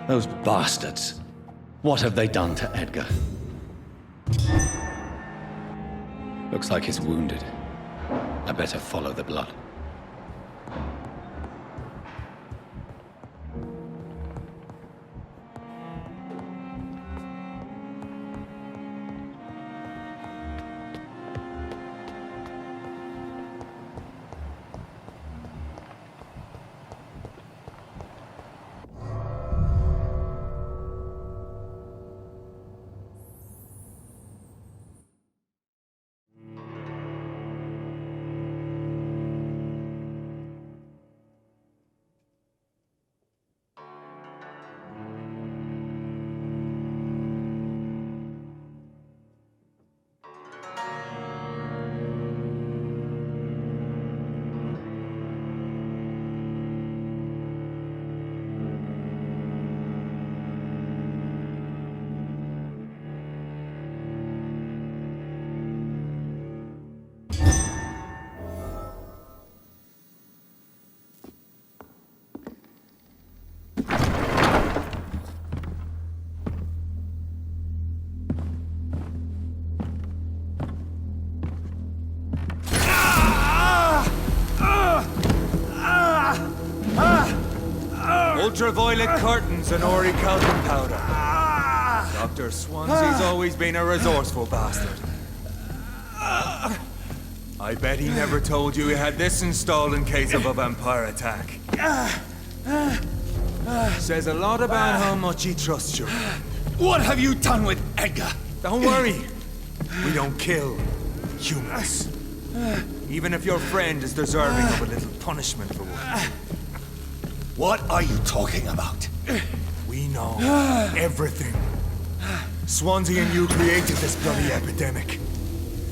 Those bastards. What have they done to Edgar? Looks like he's wounded. I better follow the blood. Ultraviolet curtains and orichalcum powder. Dr. Swansea's always been a resourceful bastard. I bet he never told you he had this installed in case of a vampire attack. Says a lot about how much he trusts you. What have you done with Edgar? Don't worry. We don't kill humans. Even if your friend is deserving of a little punishment for one. What are you talking about? We know everything. Swansea and you created this bloody epidemic.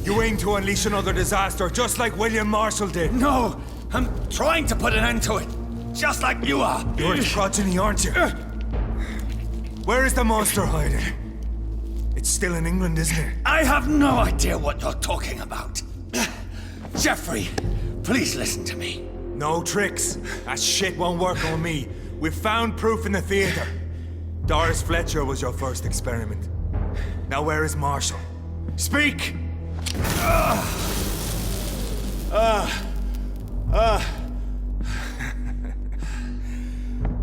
You aim to unleash another disaster, just like William Marshall did. No! I'm trying to put an end to it! Just like you are! You're its progeny, aren't you? Where is the monster hiding? It's still in England, isn't it? I have no idea what you're talking about. Jeffrey, please listen to me. No tricks. That shit won't work on me. We've found proof in the theater. Doris Fletcher was your first experiment. Now where is Marshall? Speak!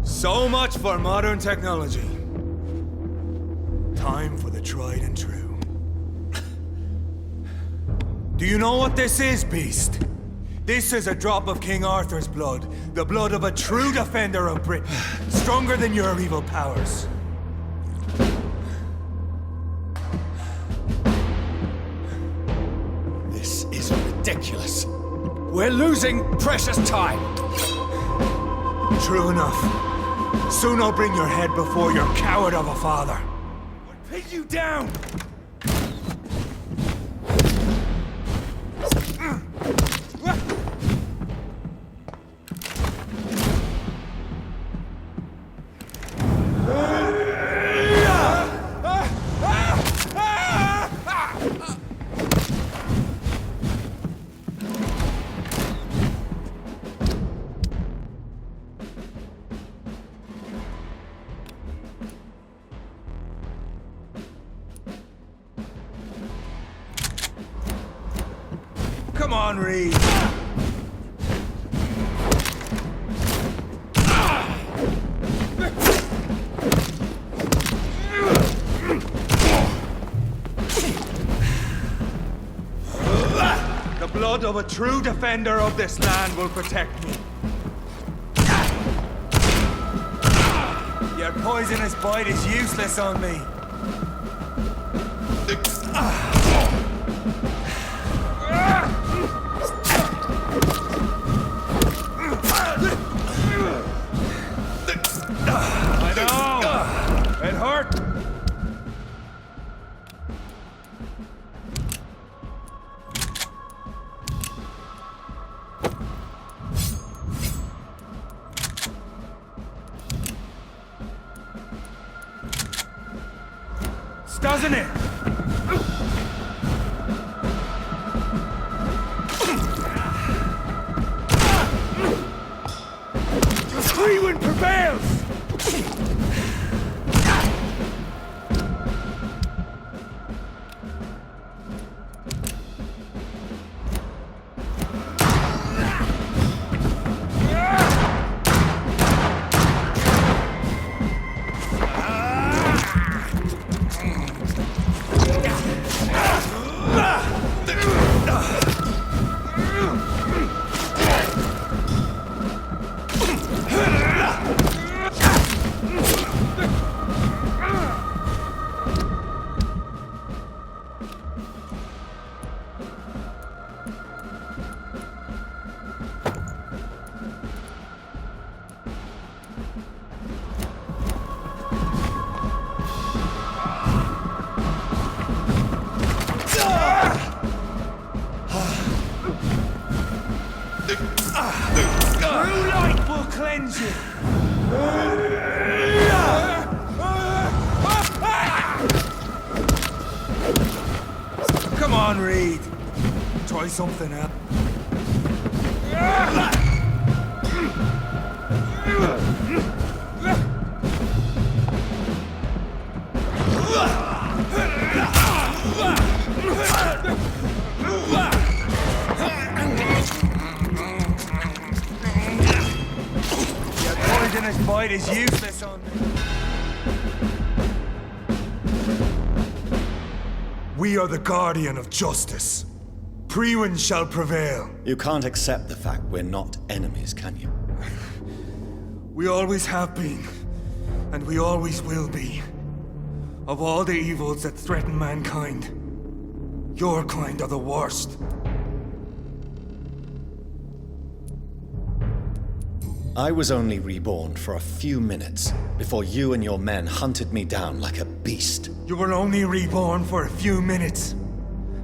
So much for modern technology. Time for the tried and true. Do you know what this is, Beast? This is a drop of King Arthur's blood. The blood of a true defender of Britain. Stronger than your evil powers. This is ridiculous. We're losing precious time. True enough. Soon I'll bring your head before your coward of a father. What pinned you down? Come on, Reed. The blood of a true defender of this land will protect me. Your poisonous bite is useless on me. I know! It hurt! Doesn't it? The free wind prevails! True light will cleanse you. Come on, Reed. Try something else. Your poisonous bite is useless on me. We are the guardian of justice. Priwen shall prevail. You can't accept the fact we're not enemies, can you? We always have been, and we always will be. Of all the evils that threaten mankind, your kind are the worst. I was only reborn for a few minutes before you and your men hunted me down like a beast. You were only reborn for a few minutes,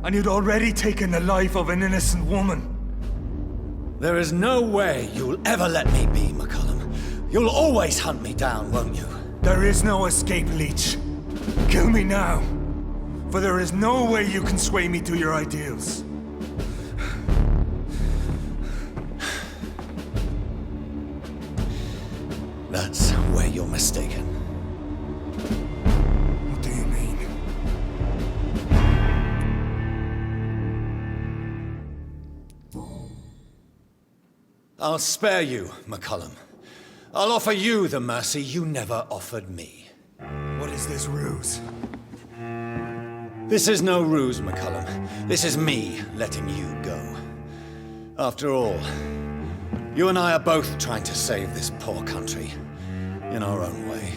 and you'd already taken the life of an innocent woman. There is no way you'll ever let me be, McCullum. You'll always hunt me down, won't you? There is no escape, Leech. Kill me now, for there is no way you can sway me to your ideals. That's where you're mistaken. What do you mean? I'll spare you, McCullum. I'll offer you the mercy you never offered me. What is this ruse? This is no ruse, McCullum. This is me letting you go. After all, you and I are both trying to save this poor country in our own way.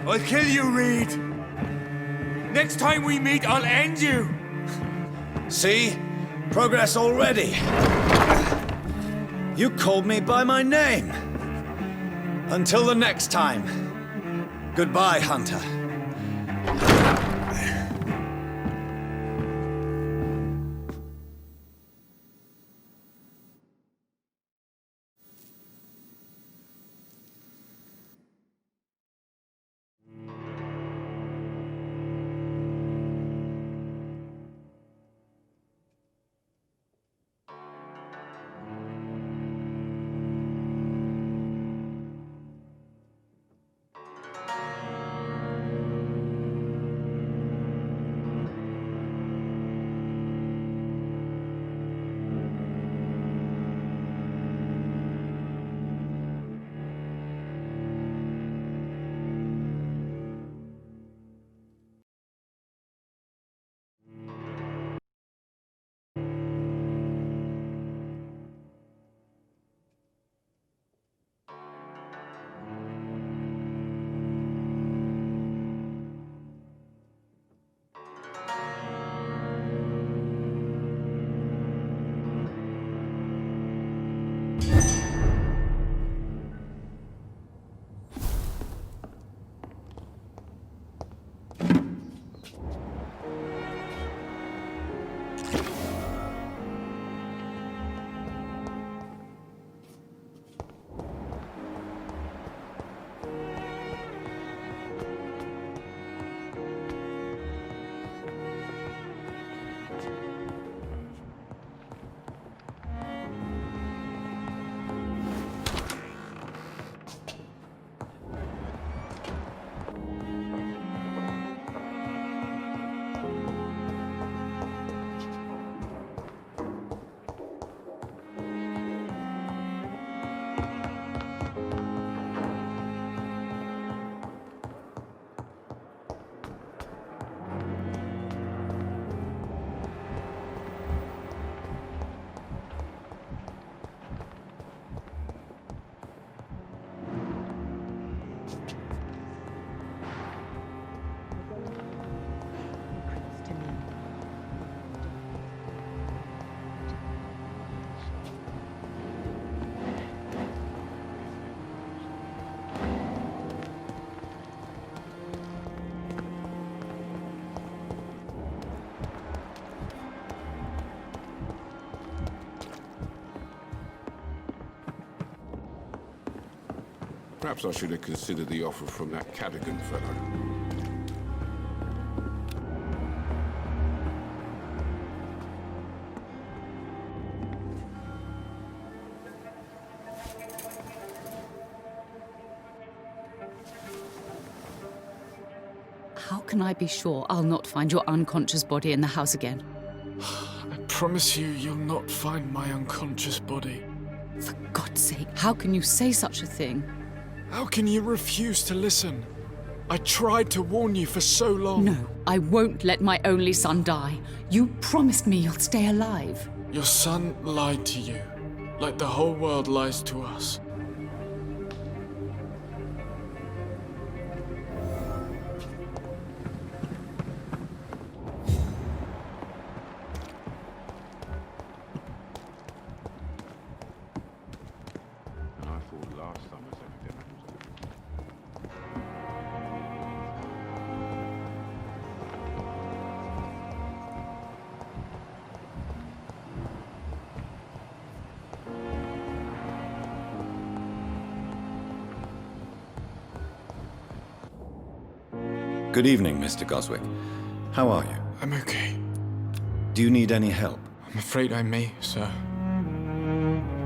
I'll kill you, Reed. Next time we meet, I'll end you. See? Progress already. You called me by my name. Until the next time. Goodbye, Hunter. Perhaps I should have considered the offer from that Cadogan fellow. How can I be sure I'll not find your unconscious body in the house again? I promise you, you'll not find my unconscious body. For God's sake, how can you say such a thing? How can you refuse to listen? I tried to warn you for so long. No, I won't let my only son die. You promised me you'll stay alive. Your son lied to you, like the whole world lies to us. Good evening, Mr. Goswick. How are you? I'm okay. Do you need any help? I'm afraid I may, sir.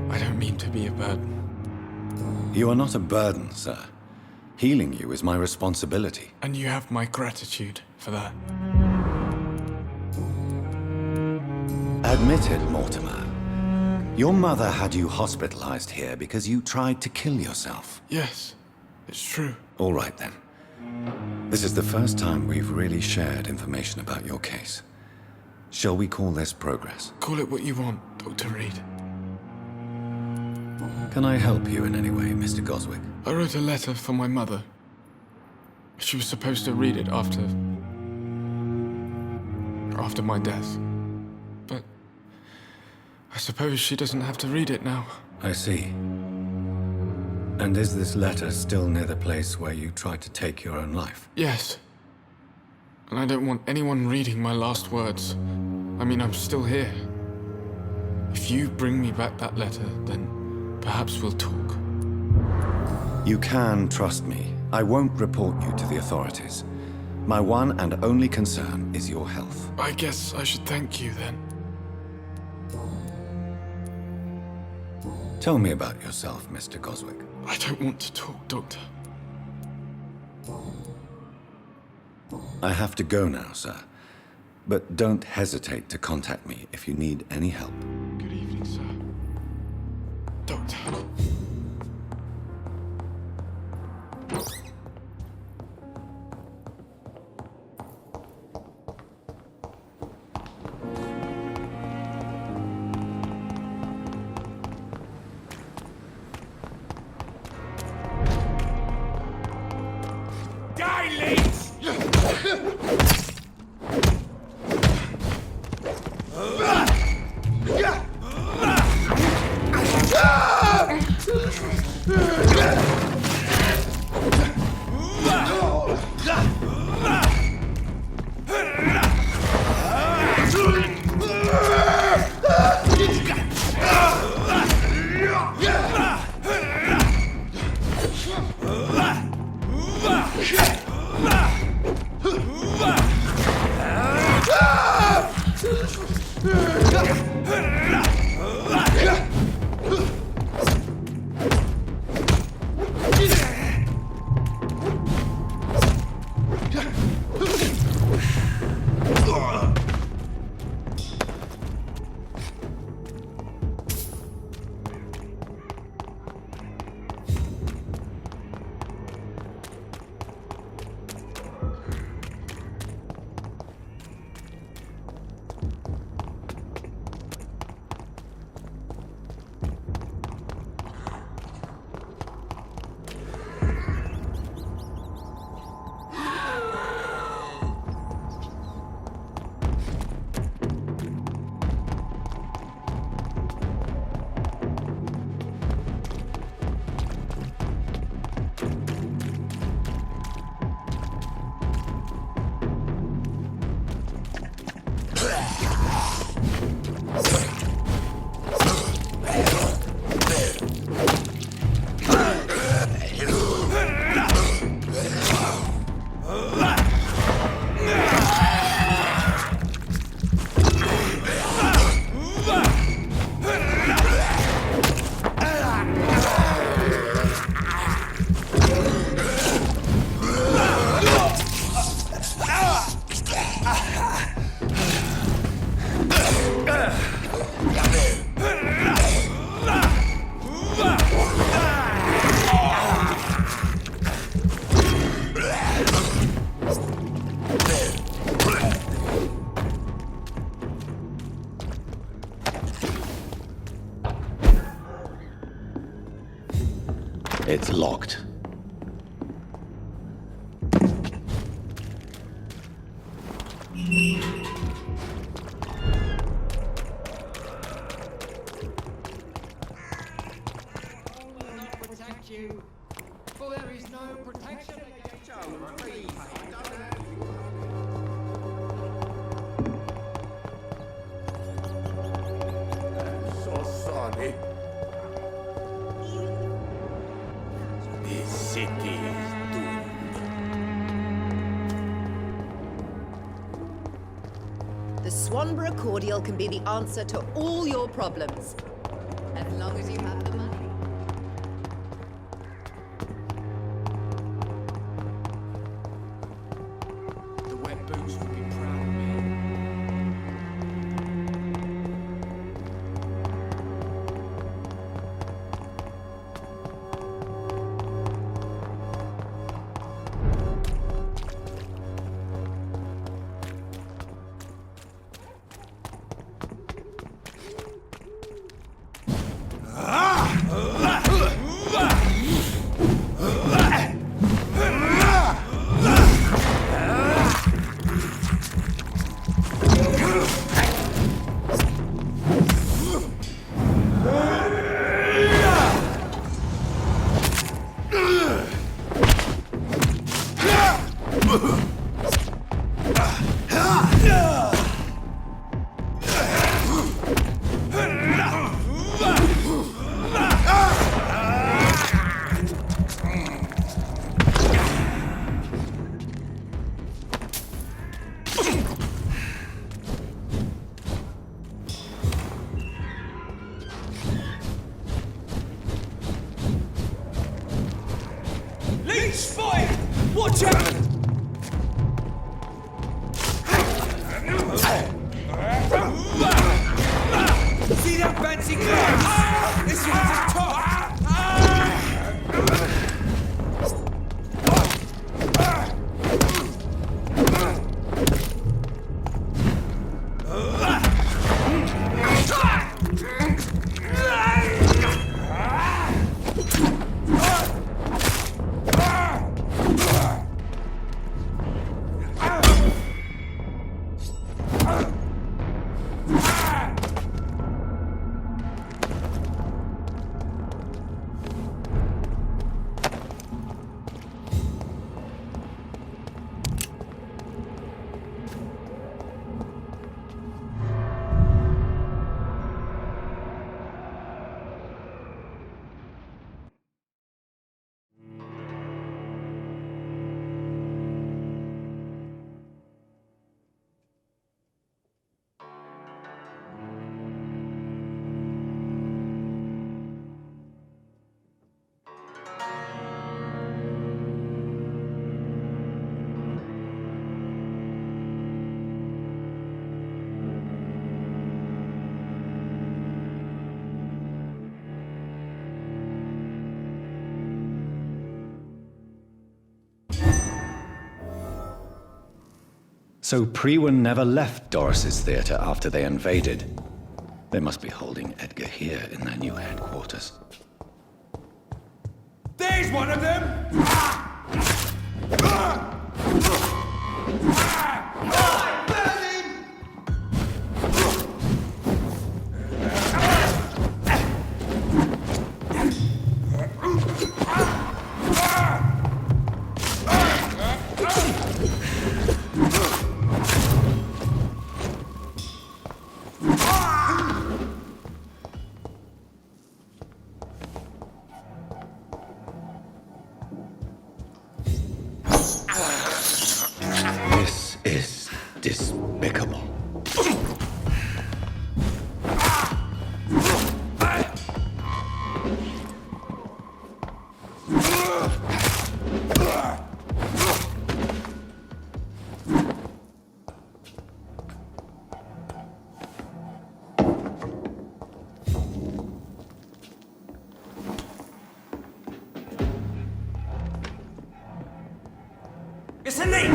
I don't mean to be a burden. You are not a burden, sir. Healing you is my responsibility. And you have my gratitude for that. Admit it, Mortimer. Your mother had you hospitalized here because you tried to kill yourself. Yes, it's true. All right, then. This is the first time we've really shared information about your case. Shall we call this progress? Call it what you want, Dr. Reed. Can I help you in any way, Mr. Goswick? I wrote a letter for my mother. She was supposed to read it after my death. But I suppose she doesn't have to read it now. I see. And is this letter still near the place where you tried to take your own life? Yes. And I don't want anyone reading my last words. I mean, I'm still here. If you bring me back that letter, then perhaps we'll talk. You can trust me. I won't report you to the authorities. My one and only concern is your health. I guess I should thank you then. Tell me about yourself, Mr. Goswick. I don't want to talk, Doctor. I have to go now, sir. But don't hesitate to contact me if you need any help. Good evening, sir. Doctor. It's locked. Protect you, for there is no protection against So sorry. This city is doomed. The Swanborough cordial can be the answer to all your problems. As long as you have the money. The wet boots would be proud of me. Watch out! See that fancy clothes? This one's a top! So Priwen never left Doris's theatre after they invaded. They must be holding Edgar here in their new headquarters. There's one of them! This is despicable. It's a leak!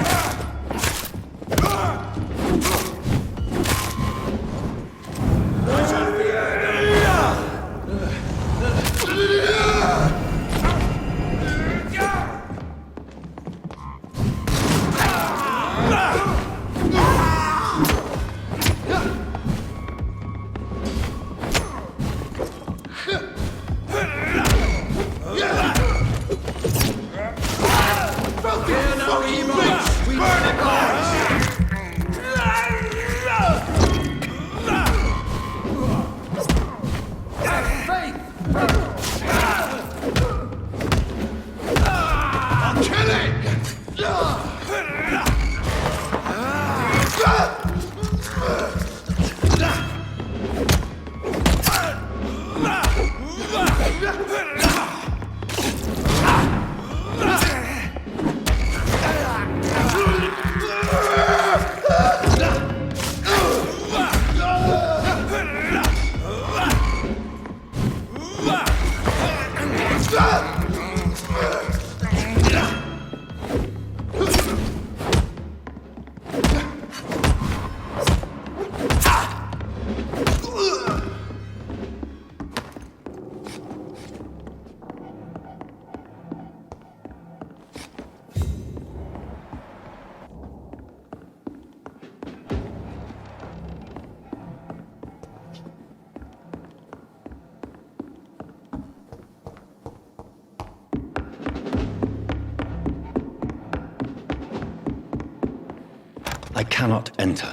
I cannot enter.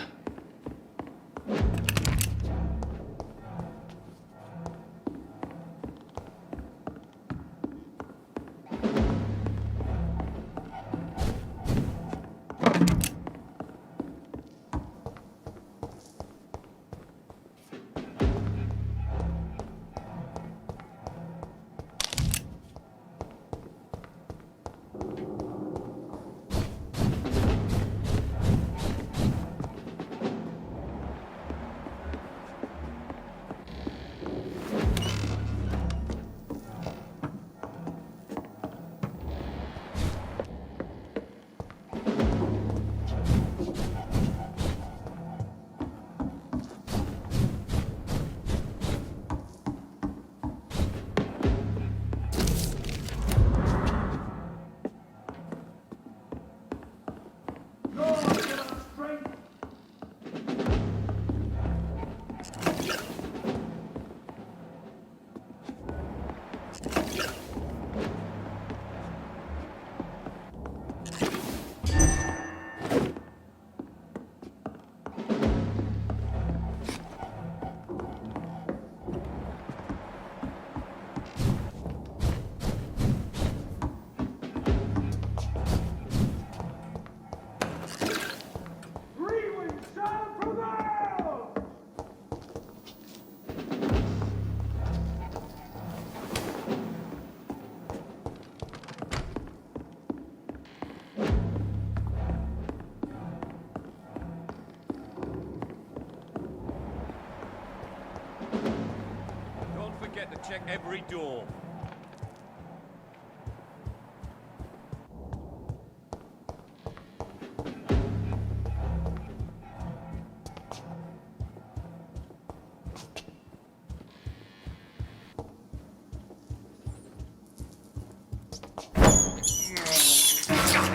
Check every door.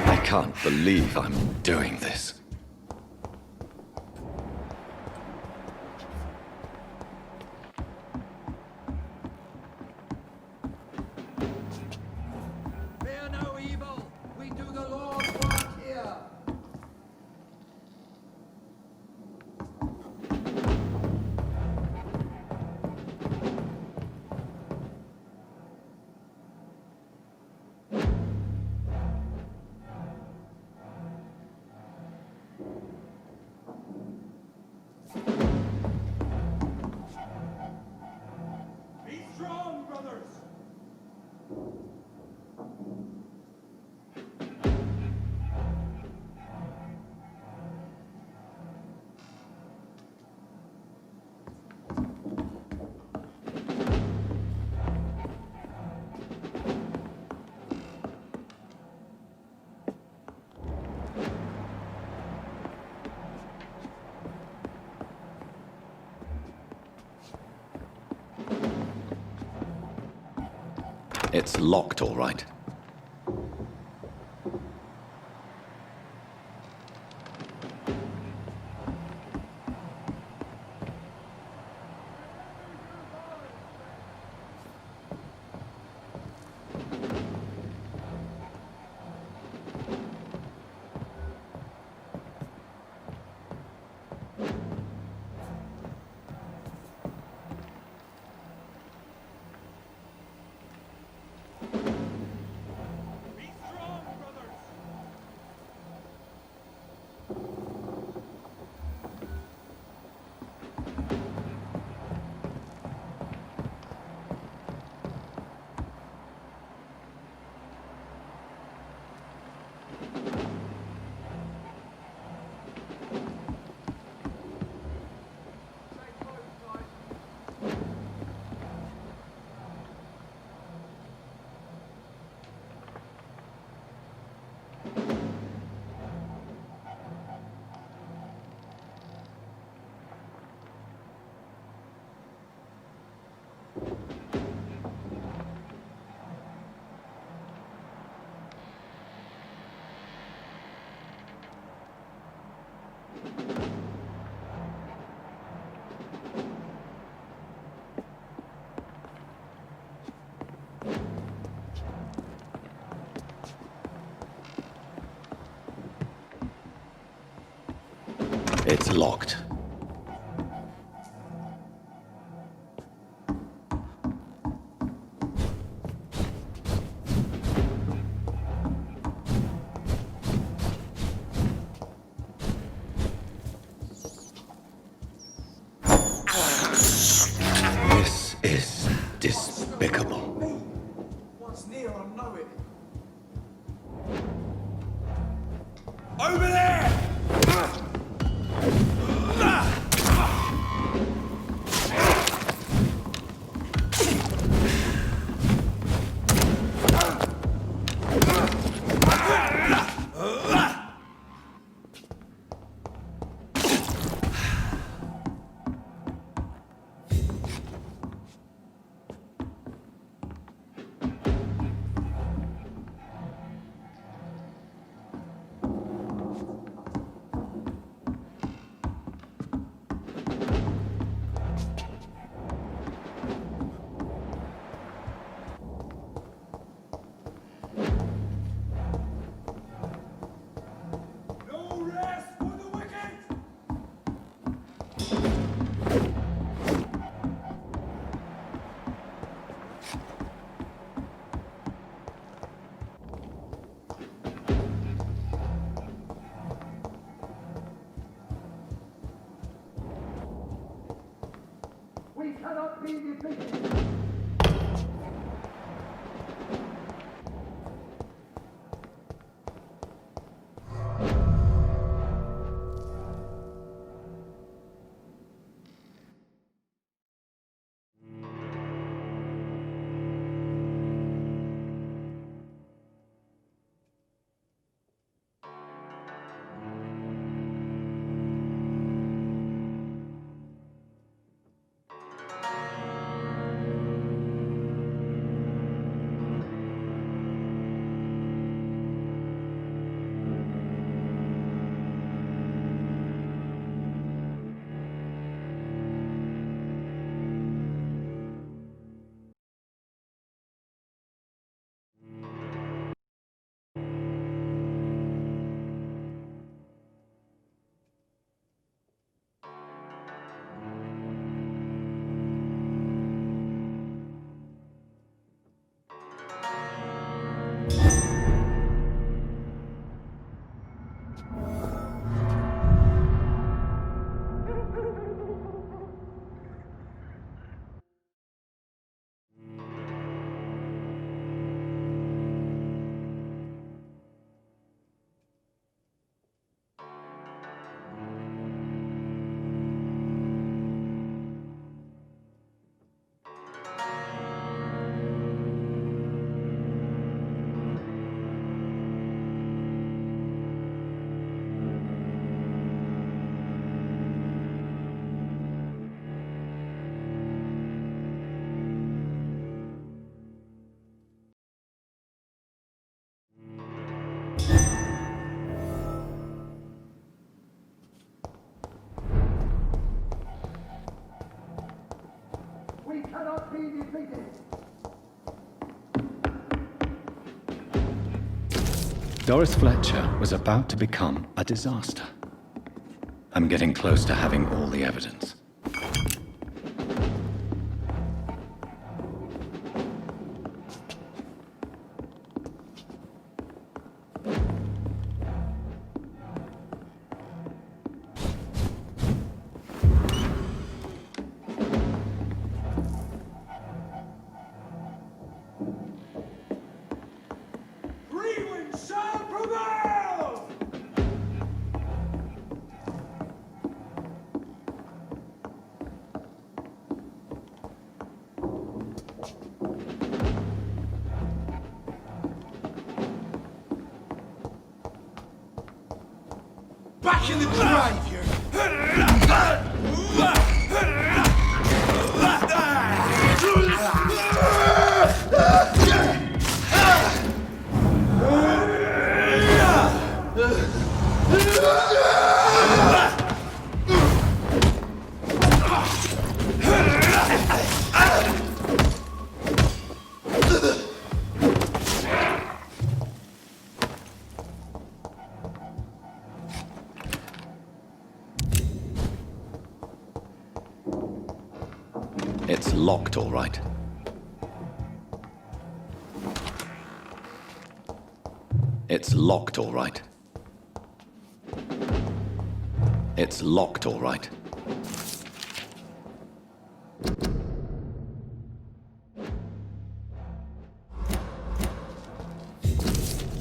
I can't believe I'm doing this. Fear no evil. We do the Lord's work here. It's locked, all right. It's locked. This is despicable. What's near, I know it. Over there! We cannot be defeated. Doris Fletcher was about to become a disaster. I'm getting close to having all the evidence. Back in the drive here! It's locked, all right. It's locked, all right. It's locked, all right.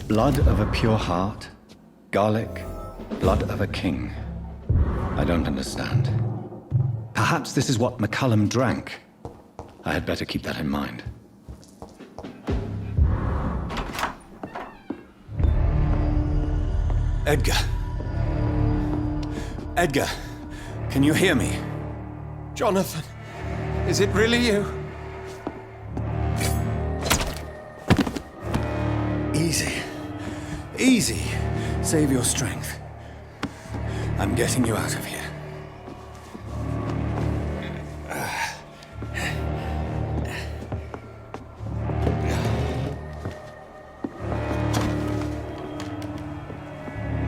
Blood of a pure heart, garlic, blood of a king. I don't understand. Perhaps this is what McCullum drank. I had better keep that in mind. Edgar. Edgar, can you hear me? Jonathan, is it really you? Easy. Easy. Save your strength. I'm getting you out of here.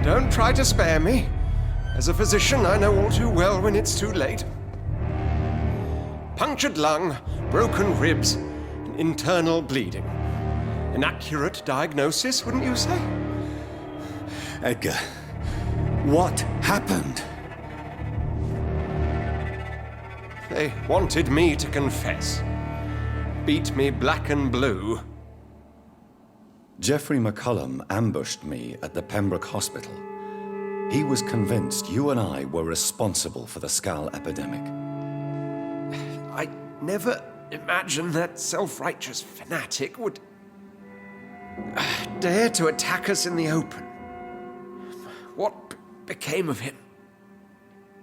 Don't try to spare me. As a physician, I know all too well when it's too late. Punctured lung, broken ribs, and internal bleeding. An accurate diagnosis, wouldn't you say? Edgar, what happened? They wanted me to confess. Beat me black and blue. Geoffrey McCullum ambushed me at the Pembroke Hospital. He was convinced you and I were responsible for the Skal epidemic. I never imagined that self-righteous fanatic would dare to attack us in the open. What became of him?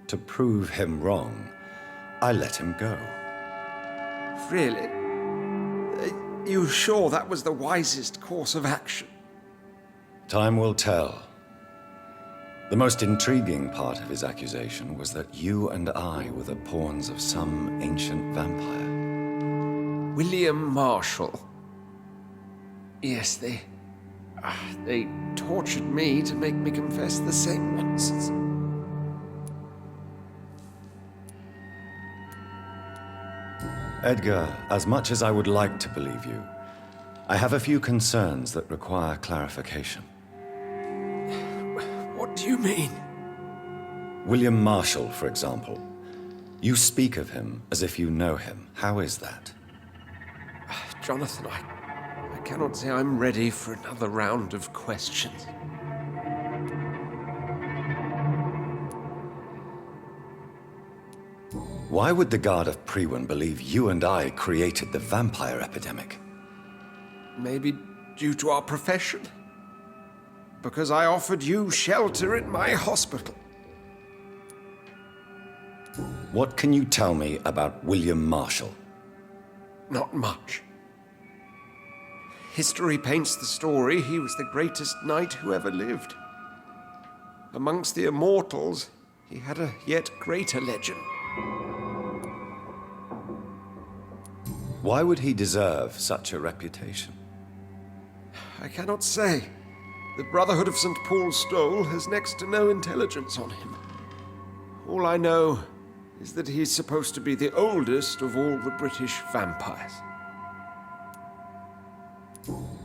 To prove him wrong, I let him go. Really? Are you sure that was the wisest course of action? Time will tell. The most intriguing part of his accusation was that you and I were the pawns of some ancient vampire. William Marshall. Yes, they tortured me to make me confess the same nonsense. Edgar, as much as I would like to believe you, I have a few concerns that require clarification. What do you mean? William Marshall, for example. You speak of him as if you know him. How is that? Jonathan, I cannot say I'm ready for another round of questions. Why would the Guard of Priwen believe you and I created the vampire epidemic? Maybe due to our profession. Because I offered you shelter in my hospital. What can you tell me about William Marshall? Not much. History paints the story he was the greatest knight who ever lived. Amongst the immortals, he had a yet greater legend. Why would he deserve such a reputation? I cannot say. The Brotherhood of St. Paul's Stole has next to no intelligence on him. All I know is that he's supposed to be the oldest of all the British vampires.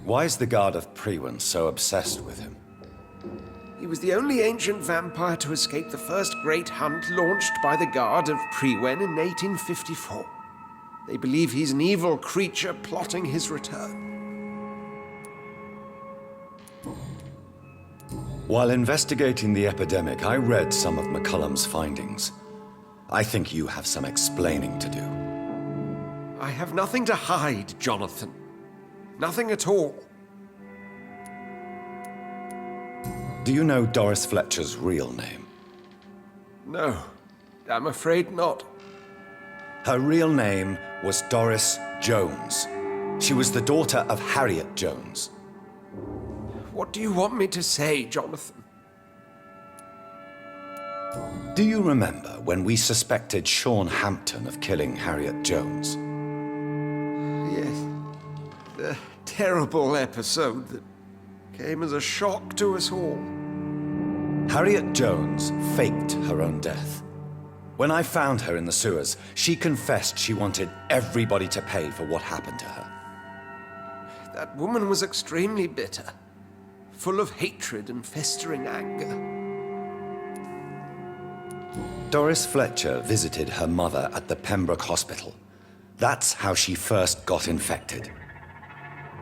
Why is the Guard of Priwen so obsessed with him? He was the only ancient vampire to escape the first great hunt launched by the Guard of Priwen in 1854. They believe he's an evil creature plotting his return. While investigating the epidemic, I read some of McCullum's findings. I think you have some explaining to do. I have nothing to hide, Jonathan. Nothing at all. Do you know Doris Fletcher's real name? No, I'm afraid not. Her real name was Doris Jones. She was the daughter of Harriet Jones. What do you want me to say, Jonathan? Do you remember when we suspected Sean Hampton of killing Harriet Jones? Yes. The terrible episode that came as a shock to us all. Harriet Jones faked her own death. When I found her in the sewers, she confessed she wanted everybody to pay for what happened to her. That woman was extremely bitter, full of hatred and festering anger. Doris Fletcher visited her mother at the Pembroke Hospital. That's how she first got infected.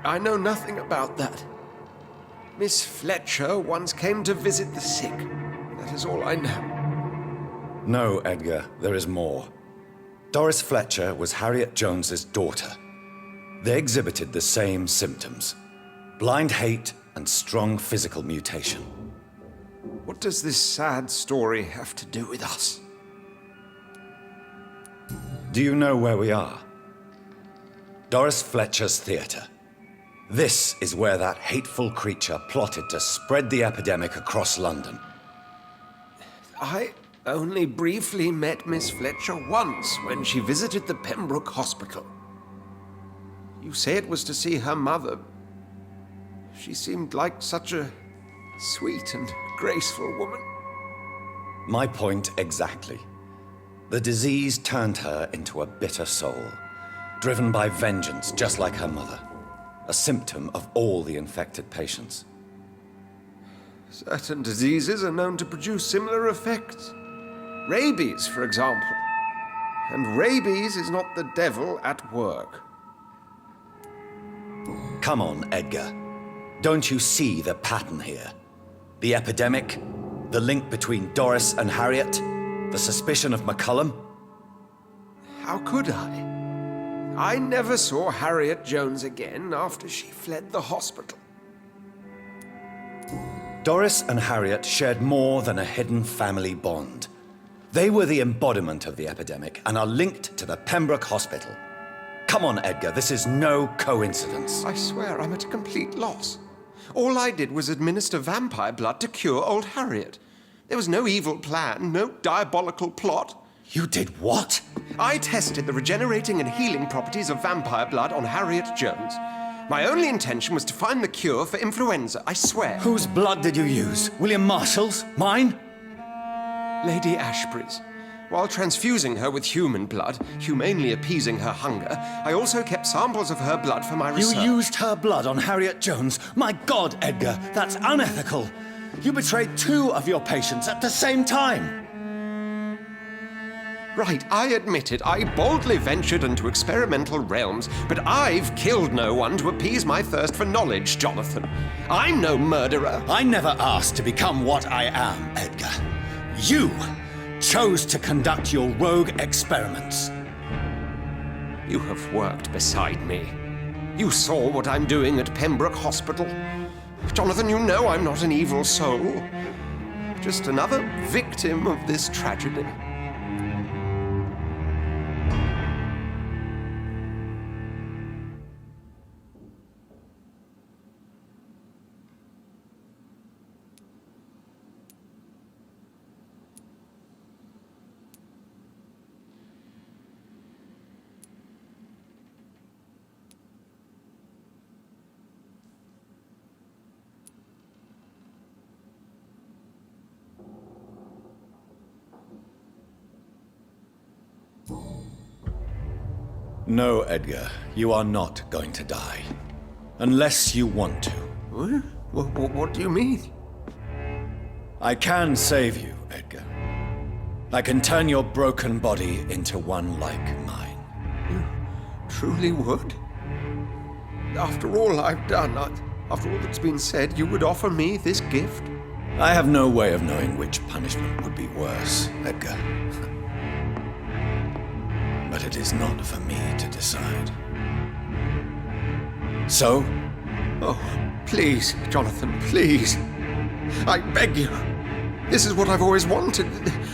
I know nothing about that. Miss Fletcher once came to visit the sick. That is all I know. No, Edgar, there is more. Doris Fletcher was Harriet Jones's daughter. They exhibited the same symptoms: blind hate and strong physical mutation. What does this sad story have to do with us? Do you know where we are? Doris Fletcher's theatre. This is where that hateful creature plotted to spread the epidemic across London. I only briefly met Miss Fletcher once when she visited the Pembroke Hospital. You say it was to see her mother. She seemed like such a sweet and graceful woman. My point exactly. The disease turned her into a bitter soul, driven by vengeance just like her mother. A symptom of all the infected patients. Certain diseases are known to produce similar effects. Rabies, for example. And rabies is not the devil at work. Come on, Edgar. Don't you see the pattern here? The epidemic, the link between Doris and Harriet, the suspicion of McCullum? How could I? I never saw Harriet Jones again after she fled the hospital. Doris and Harriet shared more than a hidden family bond. They were the embodiment of the epidemic and are linked to the Pembroke Hospital. Come on, Edgar, this is no coincidence. I swear I'm at a complete loss. All I did was administer vampire blood to cure old Harriet. There was no evil plan, no diabolical plot. You did what? I tested the regenerating and healing properties of vampire blood on Harriet Jones. My only intention was to find the cure for influenza, I swear. Whose blood did you use? William Marshall's? Mine? Lady Ashbury's. While transfusing her with human blood, humanely appeasing her hunger, I also kept samples of her blood for my research. You used her blood on Harriet Jones? My God, Edgar, that's unethical. You betrayed 2 of your patients at the same time. Right, I admit it. I boldly ventured into experimental realms, but I've killed no one to appease my thirst for knowledge, Jonathan. I'm no murderer. I never asked to become what I am, Edgar. You chose to conduct your rogue experiments. You have worked beside me. You saw what I'm doing at Pembroke Hospital. Jonathan, you know I'm not an evil soul. Just another victim of this tragedy. No, Edgar, you are not going to die. Unless you want to. What do you mean? I can save you, Edgar. I can turn your broken body into one like mine. You truly would? After all I've done, after all that's been said, you would offer me this gift? I have no way of knowing which punishment would be worse, Edgar. But it is not for me to decide. So? Oh, please, Jonathan, please. I beg you. This is what I've always wanted.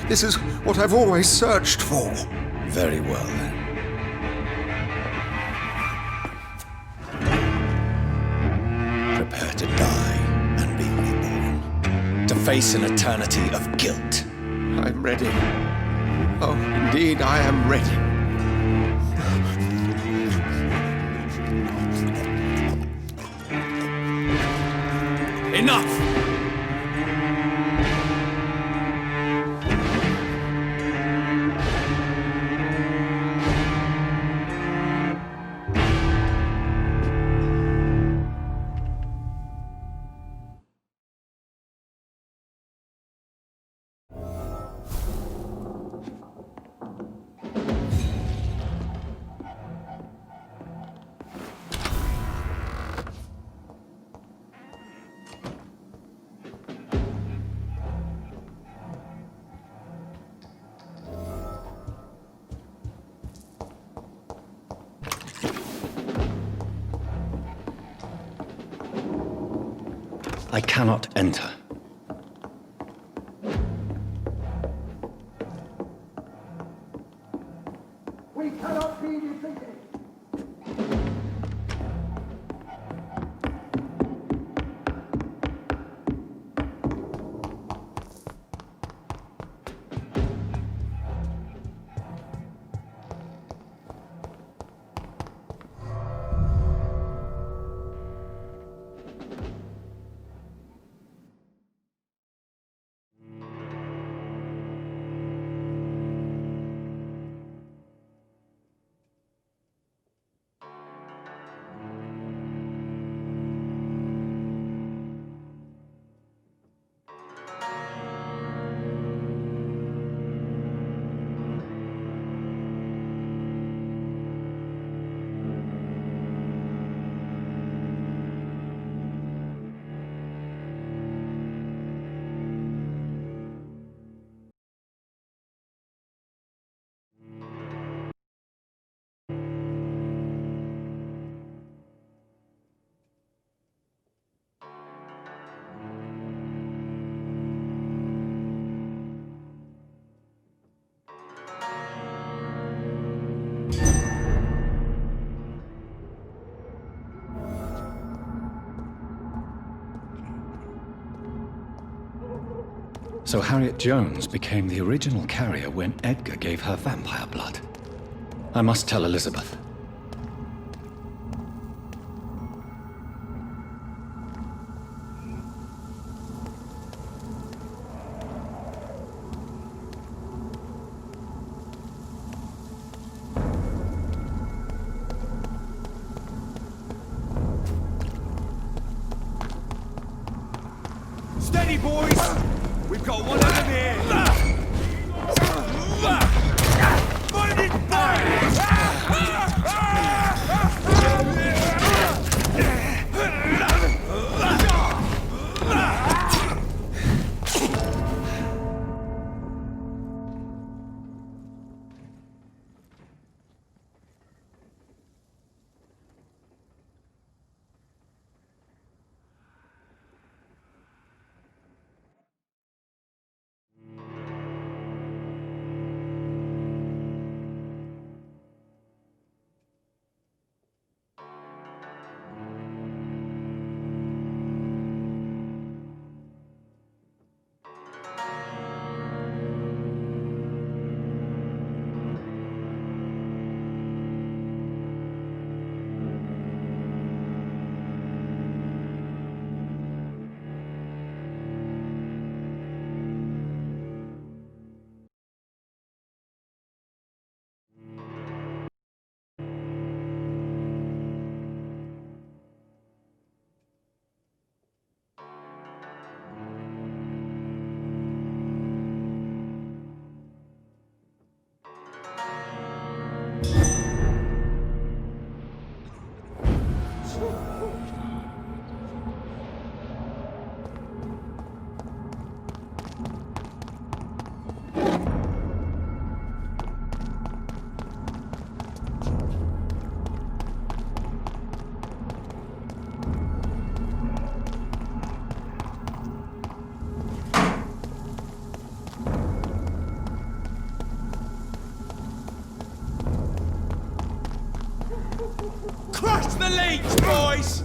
This is what I've always searched for. Very well, then. Prepare to die and be reborn. To face an eternity of guilt. I'm ready. Oh, indeed, I am ready. Enough! I cannot enter. We cannot be defeated. So Harriet Jones became the original carrier when Edgar gave her vampire blood. I must tell Elizabeth. Steady, boys! We've got one enemy here! Find it back! the leech, boys!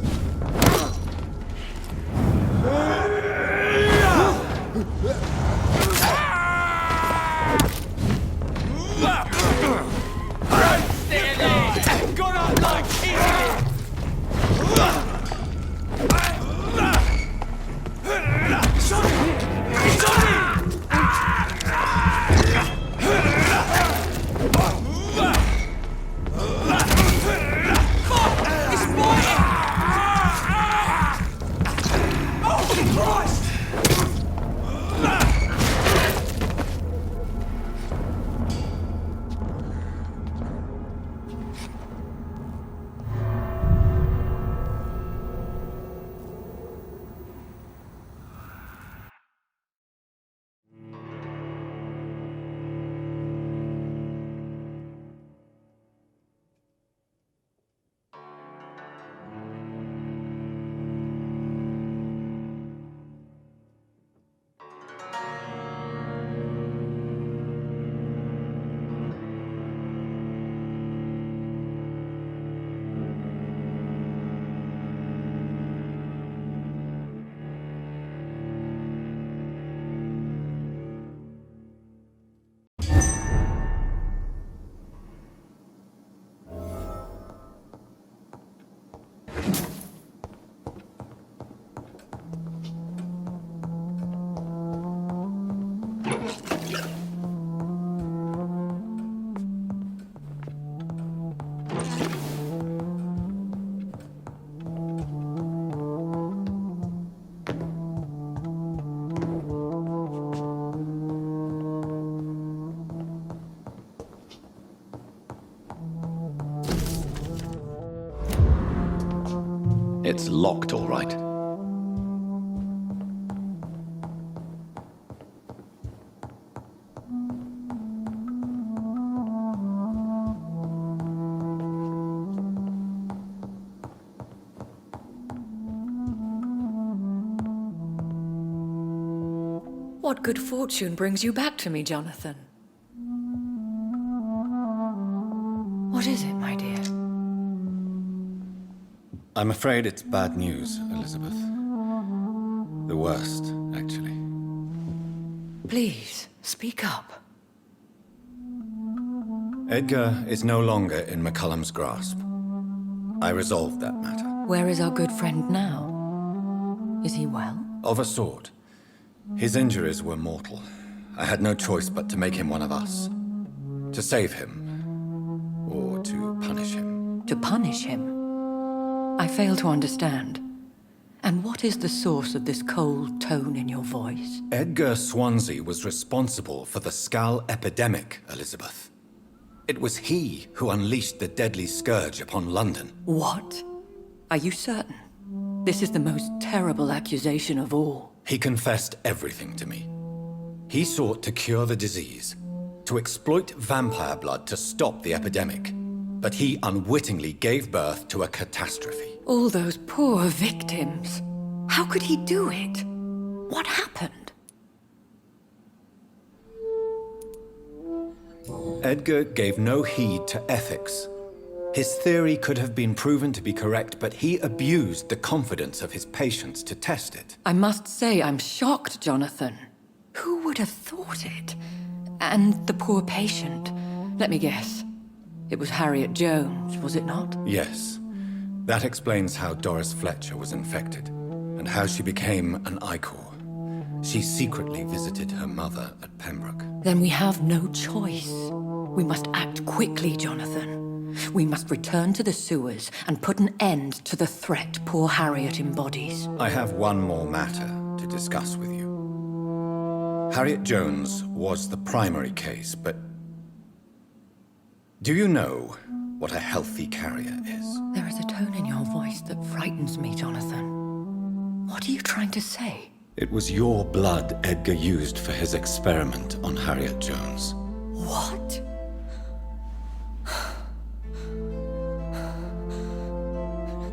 Got up like kids! It's locked, all right. What good fortune brings you back to me, Jonathan? What is it, my dear? I'm afraid it's bad news, Elizabeth. The worst, actually. Please, speak up. Edgar is no longer in McCullum's grasp. I resolved that matter. Where is our good friend now? Is he well? Of a sort. His injuries were mortal. I had no choice but to make him one of us. To save him. Or to punish him. To punish him? I fail to understand. And what is the source of this cold tone in your voice? Edgar Swansea was responsible for the Skull epidemic, Elizabeth. It was he who unleashed the deadly scourge upon London. What? Are you certain? This is the most terrible accusation of all. He confessed everything to me. He sought to cure the disease, to exploit vampire blood to stop the epidemic. But he unwittingly gave birth to a catastrophe. All those poor victims. How could he do it? What happened? Edgar gave no heed to ethics. His theory could have been proven to be correct, but he abused the confidence of his patients to test it. I must say I'm shocked, Jonathan. Who would have thought it? And the poor patient. Let me guess. It was Harriet Jones, was it not? Yes. That explains how Doris Fletcher was infected, and how she became an Ichor. She secretly visited her mother at Pembroke. Then we have no choice. We must act quickly, Jonathan. We must return to the sewers and put an end to the threat poor Harriet embodies. I have one more matter to discuss with you. Harriet Jones was the primary case, but do you know what a healthy carrier is? There is a tone in your voice that frightens me, Jonathan. What are you trying to say? It was your blood Edgar used for his experiment on Harriet Jones. What?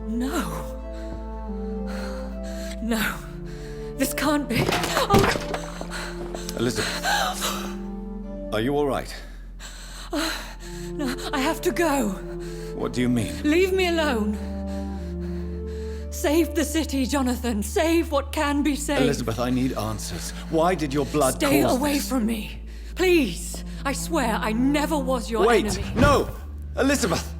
No. No. This can't be. Oh. Elizabeth, are you all right? No, I have to go. What do you mean? Leave me alone. Save the city, Jonathan. Save what can be saved. Elizabeth, I need answers. Why did your blood Stay cause away this? from me. Please. I swear I never was your Wait! enemy. No! Elizabeth!